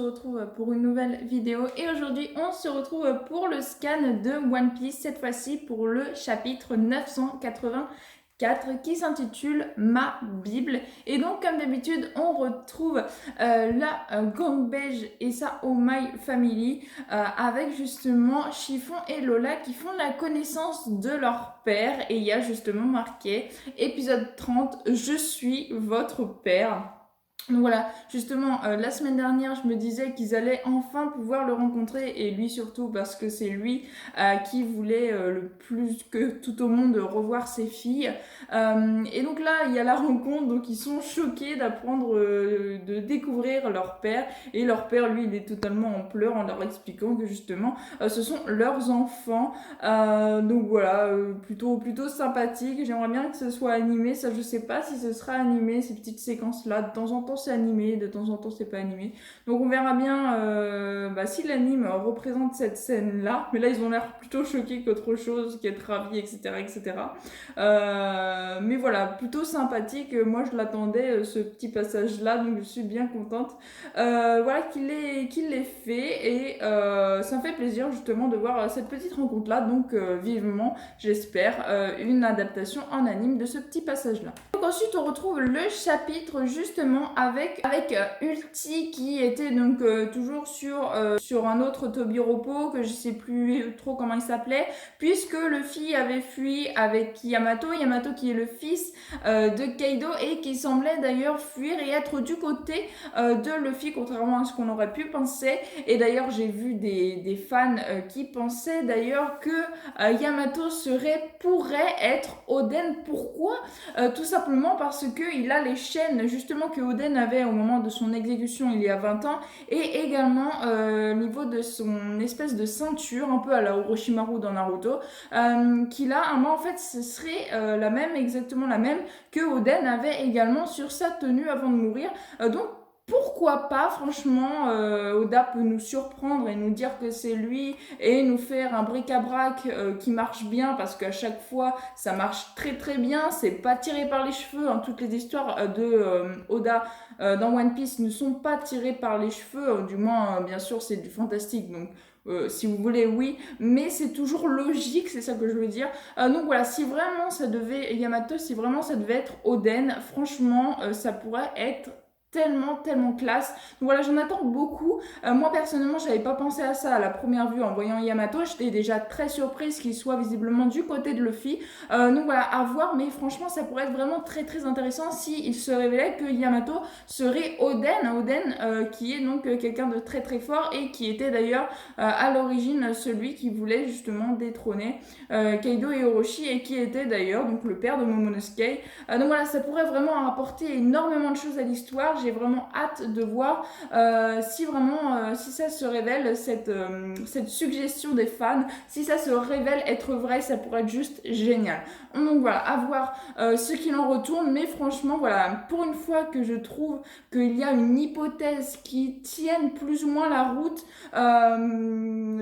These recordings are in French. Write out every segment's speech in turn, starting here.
retrouve pour une nouvelle vidéo et aujourd'hui on se retrouve pour le scan de One Piece, cette fois-ci pour le chapitre 984 qui s'intitule Ma Bible. Et donc comme d'habitude on retrouve la gang beige et sa Oh My Family avec justement Chiffon et Lola qui font la connaissance de leur père et il y a justement marqué épisode 30, je suis votre père. Donc voilà, justement, la semaine dernière, je me disais qu'ils allaient enfin pouvoir le rencontrer, et lui surtout parce que c'est lui qui voulait le plus que tout au monde revoir ses filles. Et donc là, il y a la rencontre, donc ils sont choqués d'apprendre, de découvrir leur père, et leur père, lui, il est totalement en pleurs en leur expliquant que justement, ce sont leurs enfants. Donc voilà, plutôt sympathique. J'aimerais bien que ce soit animé, ça je sais pas si ce sera animé, ces petites séquences-là, de temps en temps c'est animé, de temps en temps c'est pas animé. Donc on verra bien si l'anime représente cette scène-là. Mais là ils ont l'air plutôt choqués qu'autre chose, qu'être ravis, etc. etc. Mais voilà, plutôt sympathique. Moi je l'attendais, ce petit passage-là, donc je suis bien contente. Voilà qu'il l'ait fait et ça me fait plaisir justement de voir cette petite rencontre-là. Donc vivement, j'espère, une adaptation en anime de ce petit passage-là. Donc ensuite on retrouve le chapitre justement avec Ulti qui était donc toujours sur un autre Tobiropo que je sais plus trop comment il s'appelait, puisque Luffy avait fui avec Yamato qui est le fils de Kaido et qui semblait d'ailleurs fuir et être du côté de Luffy, contrairement à ce qu'on aurait pu penser. Et d'ailleurs j'ai vu des fans qui pensaient d'ailleurs que Yamato pourrait être Oden. Pourquoi? Tout simplement parce que il a les chaînes justement que Oden avait au moment de son exécution il y a 20 ans, et également au niveau de son espèce de ceinture un peu à la Orochimaru dans Naruto, qu'il a. Moi en fait ce serait exactement la même que Oden avait également sur sa tenue avant de mourir. Donc pourquoi pas, franchement, Oda peut nous surprendre et nous dire que c'est lui et nous faire un bric-à-brac qui marche bien, parce qu'à chaque fois ça marche très très bien, c'est pas tiré par les cheveux, hein. Toutes les histoires de Oda dans One Piece ne sont pas tirées par les cheveux, du moins bien sûr c'est du fantastique, donc si vous voulez, oui, mais c'est toujours logique, c'est ça que je veux dire. Donc voilà, si vraiment ça devait être Oden, franchement, ça pourrait être tellement classe. Donc voilà, j'en attends beaucoup. Moi personnellement, j'avais pas pensé à ça à la première vue en voyant Yamato. J'étais déjà très surprise qu'il soit visiblement du côté de Luffy. Donc voilà, à voir, mais franchement, ça pourrait être vraiment très intéressant si il se révélait que Yamato serait Oden, qui est donc quelqu'un de très fort et qui était d'ailleurs à l'origine celui qui voulait justement détrôner Kaido et Orochi, et qui était d'ailleurs donc le père de Momonosuke. Donc voilà, ça pourrait vraiment apporter énormément de choses à l'histoire. J'ai vraiment hâte de voir si ça se révèle, cette suggestion des fans, si ça se révèle être vrai, ça pourrait être juste génial. Donc voilà, à voir ce qu'il en retourne, mais franchement voilà, pour une fois que je trouve qu'il y a une hypothèse qui tienne plus ou moins la route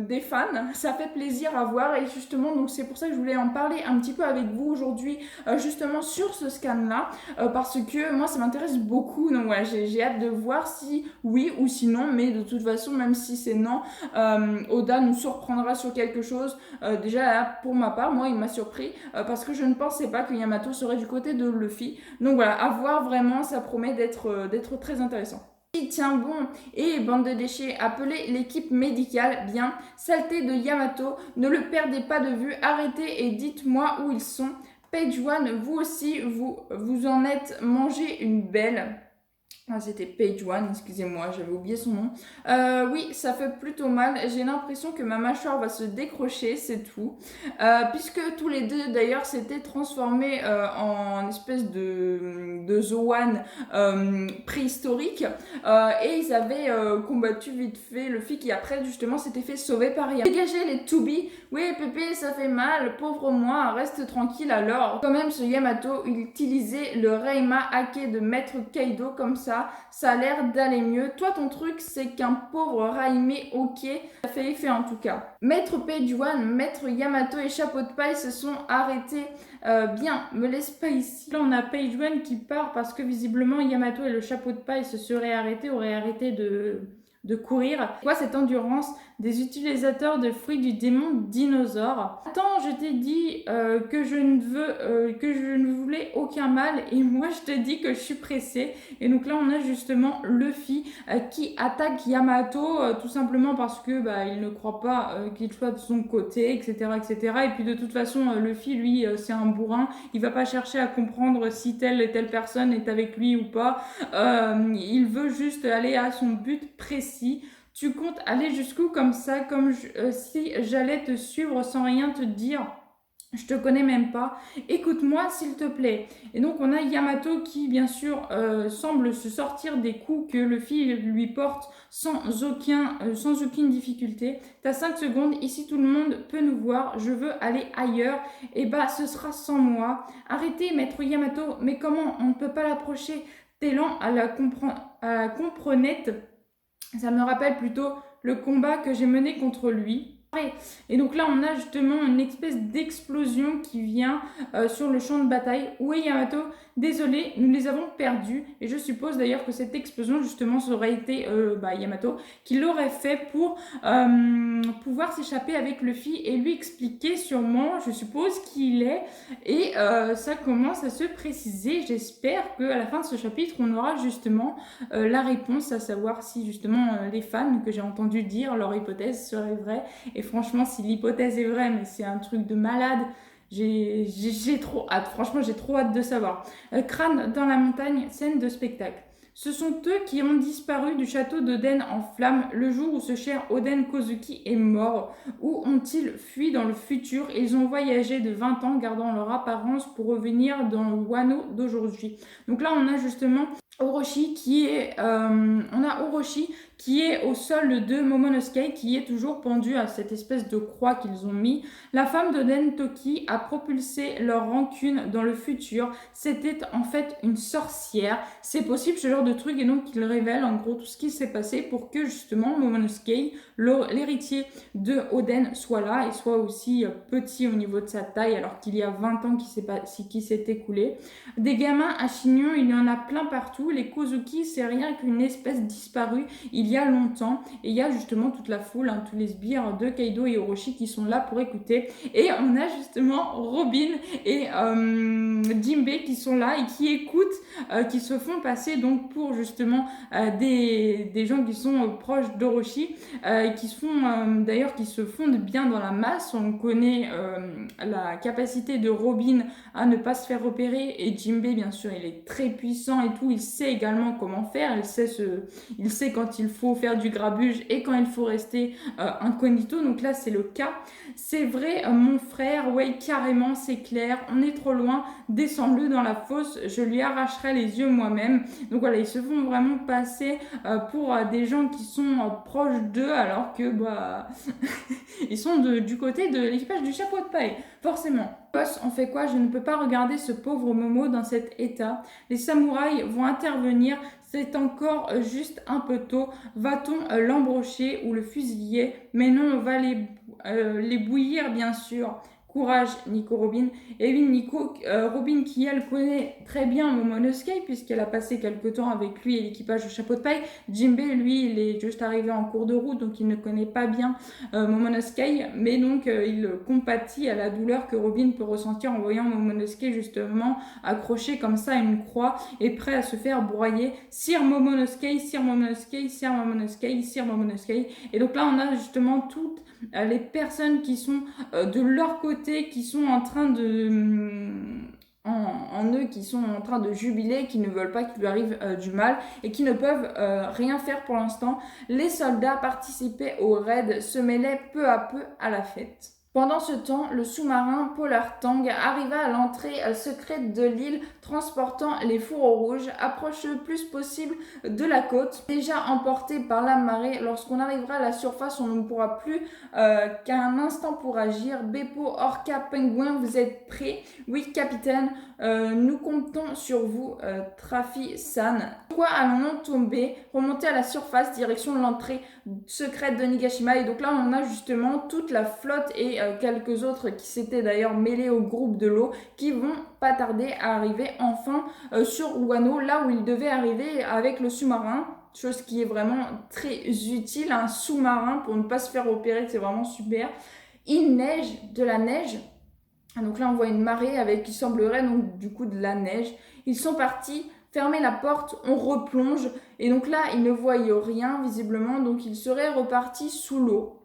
des fans, ça fait plaisir à voir. Et justement, donc c'est pour ça que je voulais en parler un petit peu avec vous aujourd'hui, justement sur ce scan là, parce que moi ça m'intéresse beaucoup. Donc voilà, j'ai hâte de voir si oui ou si non, mais de toute façon, même si c'est non, Oda nous surprendra sur quelque chose. Déjà là, pour ma part, moi il m'a surpris parce que je ne pensais pas que Yamato serait du côté de Luffy. Donc voilà, à voir, vraiment, ça promet d'être très intéressant. Tiens bon, et bande de déchets, appelez l'équipe médicale, bien, saleté de Yamato, ne le perdez pas de vue, arrêtez et dites-moi où ils sont. Page One, vous aussi, vous en êtes mangé une belle. Ah, c'était Page One, excusez-moi, j'avais oublié son nom. Oui, ça fait plutôt mal. J'ai l'impression que ma mâchoire va se décrocher, c'est tout. Puisque tous les deux, d'ailleurs, s'étaient transformés en espèce de Zoan préhistorique. Et ils avaient combattu vite fait le fille qui, après, justement, s'était fait sauver par Yamato. Dégagez les Tubi. Oui, Pépé, ça fait mal. Pauvre moi, reste tranquille alors. Quand même, ce Yamato, il utilisait le Reima Hake de Maître Kaido comme ça a l'air d'aller mieux. Toi, ton truc, c'est qu'un pauvre Raimé, ok, ça fait effet en tout cas. Maître Page One, Maître Yamato et Chapeau de Paille se sont arrêtés. Bien, me laisse pas ici. Là, on a Page One qui part parce que visiblement Yamato et le Chapeau de Paille se seraient arrêtés, auraient arrêté de courir. Quoi, cette endurance des utilisateurs de fruits du démon dinosaure? Attends, je t'ai dit que je ne voulais aucun mal et moi je te dis que je suis pressée. Et donc là on a justement Luffy qui attaque Yamato tout simplement parce que il ne croit pas qu'il soit de son côté, etc., etc. Et puis de toute façon Luffy lui c'est un bourrin, il va pas chercher à comprendre si telle et telle personne est avec lui ou pas. Il veut juste aller à son but précis. Tu comptes aller jusqu'où comme ça, si j'allais te suivre sans rien te dire? Je te connais même pas. Écoute-moi, s'il te plaît. Et donc, on a Yamato qui, bien sûr, semble se sortir des coups que Luffy lui porte sans aucune difficulté. T'as 5 secondes. Ici, tout le monde peut nous voir. Je veux aller ailleurs. Et ce sera sans moi. Arrêtez, maître Yamato. Mais comment? On ne peut pas l'approcher. T'es lent à la comprenette. Ça me rappelle plutôt le combat que j'ai mené contre lui. Et donc là, on a justement une espèce d'explosion qui vient sur le champ de bataille. Où est Yamato? Désolé, nous les avons perdus. Et je suppose d'ailleurs que cette explosion, justement, ça aurait été Yamato qui l'aurait fait pour pouvoir s'échapper avec Luffy et lui expliquer sûrement, je suppose, qui il est. Et ça commence à se préciser. J'espère qu'à la fin de ce chapitre, on aura justement la réponse, à savoir si justement les fans que j'ai entendu dire leur hypothèse serait vraie. Et franchement, si l'hypothèse est vraie, mais c'est un truc de malade, j'ai trop hâte. Franchement, j'ai trop hâte de savoir. Crâne dans la montagne, scène de spectacle. Ce sont eux qui ont disparu du château d'Oden en flammes le jour où ce cher Oden Kozuki est mort. Où ont-ils fui dans le futur? Ils ont voyagé de 20 ans gardant leur apparence pour revenir dans le Wano d'aujourd'hui. Donc là, on a justement Orochi qui est au sol de Momonosuke, qui est toujours pendu à cette espèce de croix qu'ils ont mis. La femme d'Oden Toki a propulsé leur rancune dans le futur. C'était en fait une sorcière. C'est possible ce genre de truc, et donc il révèle en gros tout ce qui s'est passé pour que justement Momonosuke, l'héritier de Oden, soit là et soit aussi petit au niveau de sa taille, alors qu'il y a 20 ans qui s'est écoulé. Des gamins à chignon, il y en a plein partout. Les Kozuki, c'est rien qu'une espèce disparue il y a longtemps. Et il y a justement toute la foule, tous les sbires de Kaido et Orochi qui sont là pour écouter. Et on a justement Robin et Jinbei qui sont là et qui écoutent, qui se font passer donc pour justement des gens qui sont proches d'Orochi, qui se fondent bien dans la masse. On connaît la capacité de Robin à ne pas se faire repérer, et Jinbei bien sûr il est très puissant et tout, il sait également comment faire, il sait quand il faut faire du grabuge et quand il faut rester incognito. Donc là c'est le cas. C'est vrai mon frère, ouais carrément, c'est clair, on est trop loin, descends-le dans la fosse, je lui arracherai les yeux moi-même. Donc voilà, ils se font vraiment passer pour des gens qui sont proches d'eux, alors que ils sont du côté de l'équipage du chapeau de paille, forcément. Boss, on fait quoi? Je ne peux pas regarder ce pauvre Momo dans cet état. Les samouraïs vont intervenir, c'est encore juste un peu tôt. Va-t-on l'embrocher ou le fusiller? Mais non, on va les bouillir bien sûr. Courage, Nico Robin. Et oui, Robin qui elle connaît très bien Momonosuke puisqu'elle a passé quelques temps avec lui et l'équipage au chapeau de paille. Jinbei, lui, il est juste arrivé en cours de route, donc il ne connaît pas bien Momonosuke, mais donc il compatit à la douleur que Robin peut ressentir en voyant Momonosuke justement accroché comme ça à une croix et prêt à se faire broyer. Sire Momonosuke, Sire Momonosuke, Sire Momonosuke, Sire Momonosuke. Et donc là, on a justement toutes les personnes qui sont de leur côté, qui sont en train qui sont en train de jubiler, qui ne veulent pas qu'il lui arrive du mal et qui ne peuvent rien faire pour l'instant. Les soldats participaient au raid, se mêlaient peu à peu à la fête. Pendant ce temps, le sous-marin Polar Tang arriva à l'entrée secrète de l'île transportant les fourreaux rouges, approche le plus possible de la côte. Déjà emporté par la marée, lorsqu'on arrivera à la surface, on ne pourra plus qu'un instant pour agir. Beppo, Orca, Penguin, vous êtes prêts? Oui, capitaine, nous comptons sur vous, Trafi-san. Pourquoi allons-nous tomber? Remonter à la surface, direction de l'entrée secrète de Nigashima. Et donc là, on a justement toute la flotte et quelques autres qui s'étaient d'ailleurs mêlés au groupe de l'eau, qui vont pas tarder à arriver enfin sur Wano, là où ils devaient arriver avec le sous-marin. chose qui est vraiment très utile, un sous-marin pour ne pas se faire opérer, c'est vraiment super. Il neige, de la neige. Donc là, on voit une marée avec, il semblerait, donc du coup de la neige. Ils sont partis fermer la porte, on replonge. Et donc là, ils ne voient rien visiblement, donc ils seraient repartis sous l'eau.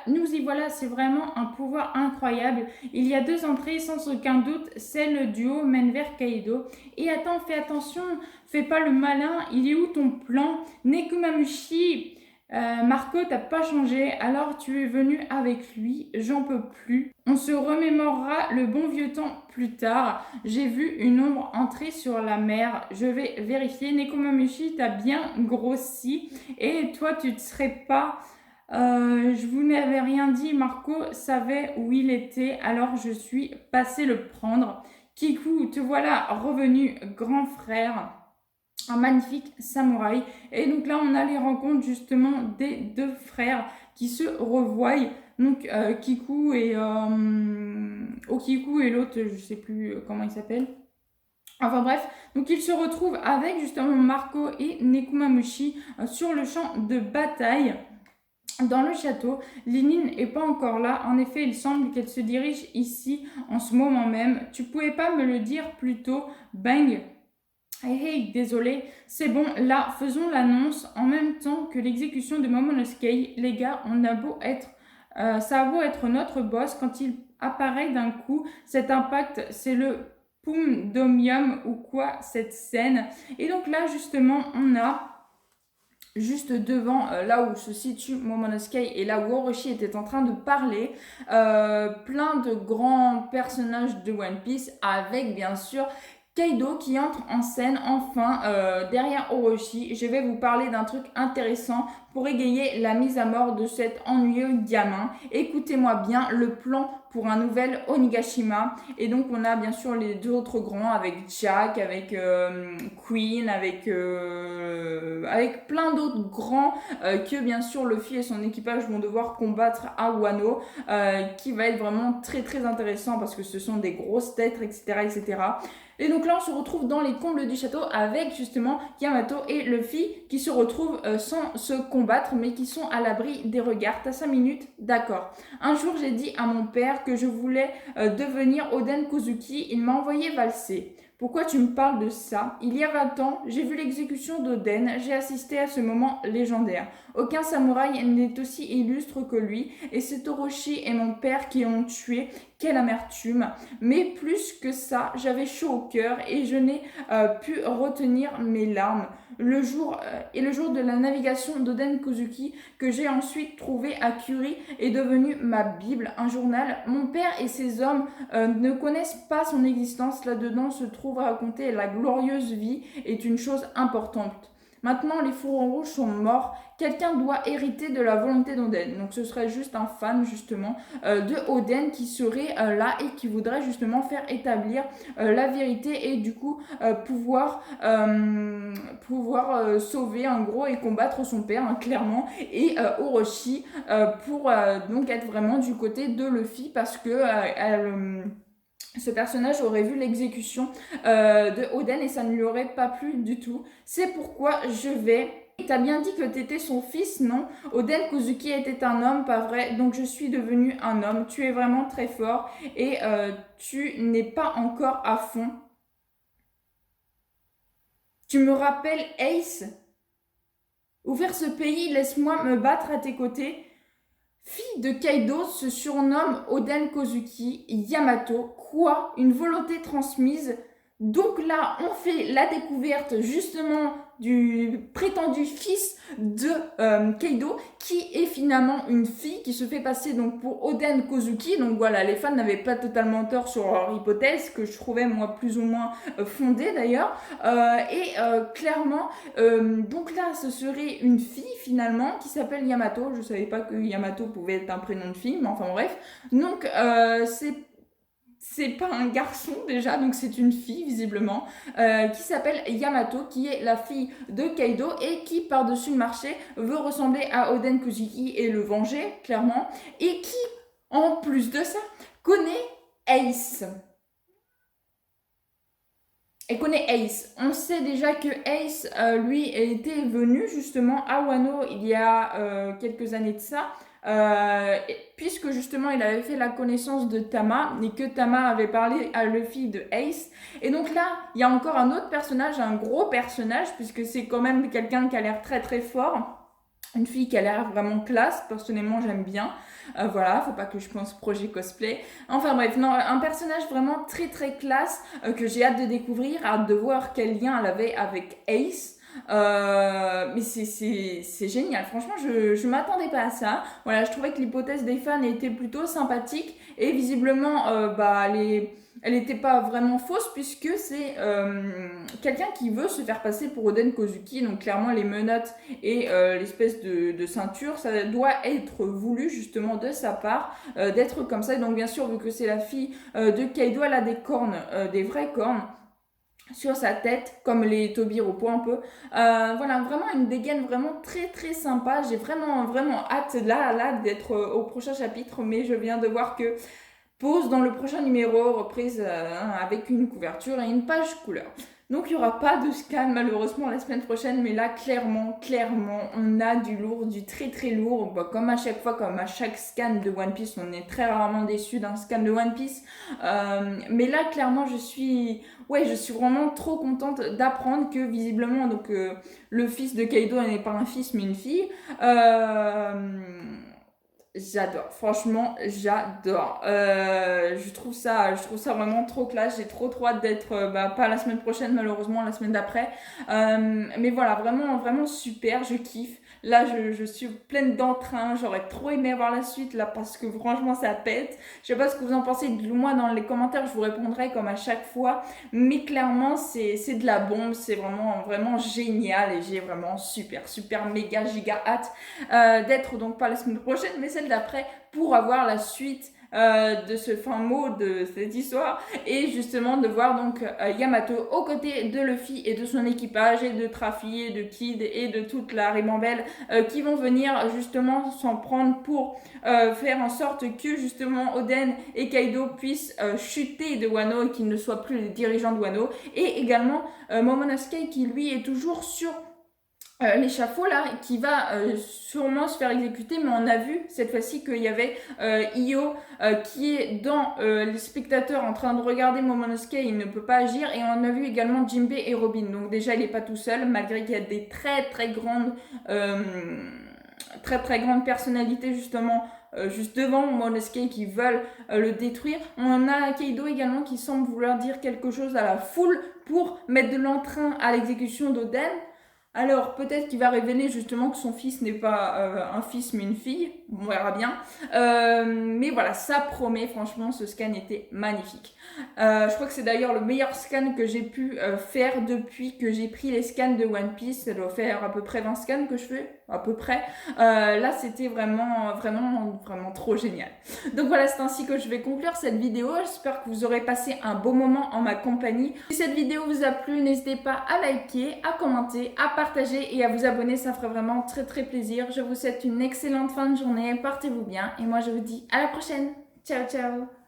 Nous y voilà, c'est vraiment un pouvoir incroyable. Il y a 2 entrées, sans aucun doute. Celle du haut mène vers Kaido. Et attends, fais attention, fais pas le malin. Il est où ton plan? Nekomamushi, Marco, t'as pas changé, alors tu es venu avec lui. J'en peux plus. On se remémorera le bon vieux temps plus tard. J'ai vu une ombre entrer sur la mer. Je vais vérifier. Nekomamushi, t'as bien grossi. Et toi, tu ne serais pas... je vous n'avais rien dit, Marco savait où il était, alors je suis passé le prendre. Kiku, te voilà revenu, grand frère, un magnifique samouraï. Et donc là, on a les rencontres justement des 2 frères qui se revoient. Donc Kiku et Okiku et l'autre, je sais plus comment il s'appelle. Enfin bref, donc ils se retrouvent avec justement Marco et Nekomamushi sur le champ de bataille. Dans le château, Linine n'est pas encore là. En effet, il semble qu'elle se dirige ici en ce moment même. Tu pouvais pas me le dire plus tôt, Bang? Hey, désolé. C'est bon, là, faisons l'annonce en même temps que l'exécution de Momonosuke. Les gars, on a beau être... ça a beau être notre boss, quand il apparaît d'un coup, cet impact, c'est le Poum Domium ou quoi, cette scène. Et donc là, justement, on a... juste devant là où se situe Momonosuke et là où Orochi était en train de parler, plein de grands personnages de One Piece avec bien sûr Kaido qui entre en scène enfin derrière Orochi. Je vais vous parler d'un truc intéressant pour égayer la mise à mort de cet ennuyeux gamin. Écoutez-moi bien, le plan pour un nouvel Onigashima. Et donc on a bien sûr les 2 autres grands avec Jack, avec Queen, avec plein d'autres grands que bien sûr Luffy et son équipage vont devoir combattre à Wano, qui va être vraiment très très intéressant parce que ce sont des grosses têtes, etc. etc. Et donc là, on se retrouve dans les combles du château avec justement Yamato et Luffy qui se retrouvent sans se combattre mais qui sont à l'abri des regards. T'as 5 minutes? D'accord. Un jour, j'ai dit à mon père que je voulais devenir Oden Kozuki. Il m'a envoyé valser. Pourquoi tu me parles de ça? Il y a 20 ans, j'ai vu l'exécution d'Oden, j'ai assisté à ce moment légendaire. Aucun samouraï n'est aussi illustre que lui, et c'est Orochi et mon père qui l'ont tué. Quelle amertume! Mais plus que ça, j'avais chaud au cœur et je n'ai pu retenir mes larmes. Le jour de la navigation d'Oden Kozuki, que j'ai ensuite trouvé à Curie, est devenu ma Bible, un journal. Mon père et ses hommes ne connaissent pas son existence. Là-dedans se trouve raconter la glorieuse vie est une chose importante. Maintenant, les fourrons rouges sont morts. Quelqu'un doit hériter de la volonté d'Oden. Donc, ce serait juste un fan, justement, de Oden qui serait là et qui voudrait justement faire établir la vérité et du coup pouvoir sauver, en gros, et combattre son père, hein, clairement. Et Orochi pour donc être vraiment du côté de Luffy parce que ce personnage aurait vu l'exécution de Oden et ça ne lui aurait pas plu du tout. C'est pourquoi je vais... T'as bien dit que t'étais son fils, non? Oden Kozuki était un homme, pas vrai? Donc je suis devenu un homme. Tu es vraiment très fort et tu n'es pas encore à fond. Tu me rappelles Ace? Ouvrir ce pays, laisse-moi me battre à tes côtés. Fille de Kaido se surnomme Oden Kozuki Yamato. Quoi? Une volonté transmise? Donc là, on fait la découverte justement du prétendu fils de Kaido, qui est finalement une fille qui se fait passer donc pour Oden Kozuki. Donc voilà, les fans n'avaient pas totalement tort sur leur hypothèse, que je trouvais moi plus ou moins fondée d'ailleurs. Clairement, donc là, ce serait une fille finalement qui s'appelle Yamato. Je savais pas que Yamato pouvait être un prénom de fille, mais enfin bref. Donc c'est pas un garçon déjà, donc c'est une fille visiblement, qui s'appelle Yamato, qui est la fille de Kaido et qui par-dessus le marché veut ressembler à Oden Kozuki et le venger, clairement, et qui, en plus de ça, connaît Ace. elle connaît Ace. On sait déjà que Ace, lui, était venu justement à Wano il y a quelques années de ça. Puisque justement il avait fait la connaissance de Tama et que Tama avait parlé à Luffy de Ace. Et donc là, il y a encore un autre personnage, un gros personnage, puisque c'est quand même quelqu'un qui a l'air très très fort. Une fille qui a l'air vraiment classe, personnellement j'aime bien. Voilà, faut pas que je pense projet cosplay. Enfin bref, non, un personnage vraiment très très classe que j'ai hâte de découvrir, hâte de voir quel lien elle avait avec Ace. Mais c'est génial, franchement je m'attendais pas à ça. Voilà, je trouvais que l'hypothèse des fans était plutôt sympathique et visiblement elle n'était pas vraiment fausse puisque c'est quelqu'un qui veut se faire passer pour Oden Kozuki. Donc clairement les menottes et l'espèce de ceinture, ça doit être voulu justement de sa part d'être comme ça. Et donc bien sûr vu que c'est la fille de Kaido, elle a des cornes, des vraies cornes sur sa tête, comme les Tobiropo un peu. Voilà, vraiment une dégaine vraiment très très sympa. J'ai vraiment vraiment hâte là d'être au prochain chapitre, mais je viens de voir que pause dans le prochain numéro, reprise avec une couverture et une page couleur. Donc il n'y aura pas de scan malheureusement la semaine prochaine, mais là clairement, on a du lourd, du très très lourd. Bah, comme à chaque fois, comme à chaque scan de One Piece, on est très rarement déçu d'un scan de One Piece. Mais là clairement je suis vraiment trop contente d'apprendre que visiblement donc le fils de Kaido n'est pas un fils mais une fille. J'adore, franchement, j'adore. Je trouve ça vraiment trop classe. J'ai trop hâte d'être, pas la semaine prochaine, malheureusement, la semaine d'après. Mais voilà, vraiment, vraiment super, je kiffe. Là, je suis pleine d'entrain. J'aurais trop aimé voir la suite, là, parce que franchement, ça pète. Je sais pas ce que vous en pensez, dites-le-moi dans les commentaires, je vous répondrai comme à chaque fois. Mais clairement, c'est de la bombe, c'est vraiment, vraiment génial et j'ai vraiment super, méga, giga hâte d'être donc pas la semaine prochaine, mais celle d'après pour avoir la suite de ce fin mot de cette histoire et justement de voir donc Yamato aux côtés de Luffy et de son équipage et de Trafi et de Kid et de toute la ribambelle qui vont venir justement s'en prendre pour faire en sorte que justement Oden et Kaido puissent chuter de Wano et qu'ils ne soient plus les dirigeants de Wano, et également Momonosuke qui lui est toujours sur l'échafaud là qui va sûrement se faire exécuter, mais on a vu cette fois-ci qu'il y avait Io qui est dans les spectateurs en train de regarder Momonosuke, il ne peut pas agir, et on a vu également Jinbe et Robin. Donc déjà il n'est pas tout seul malgré qu'il y a des très grandes personnalités justement juste devant Momonosuke qui veulent le détruire. On a Kaido également qui semble vouloir dire quelque chose à la foule pour mettre de l'entrain à l'exécution d'Oden. Alors, peut-être qu'il va révéler justement que son fils n'est pas un fils mais une fille. On verra bien. Mais voilà, ça promet. Franchement, ce scan était magnifique. Je crois que c'est d'ailleurs le meilleur scan que j'ai pu faire depuis que j'ai pris les scans de One Piece. Ça doit faire à peu près 20 scans que je fais. À peu près. Là, c'était vraiment trop génial. Donc voilà, c'est ainsi que je vais conclure cette vidéo. J'espère que vous aurez passé un beau moment en ma compagnie. Si cette vidéo vous a plu, n'hésitez pas à liker, à commenter, à partager et à vous abonner. Ça ferait vraiment très plaisir. Je vous souhaite une excellente fin de journée. Portez-vous bien et moi je vous dis à la prochaine. Ciao ciao.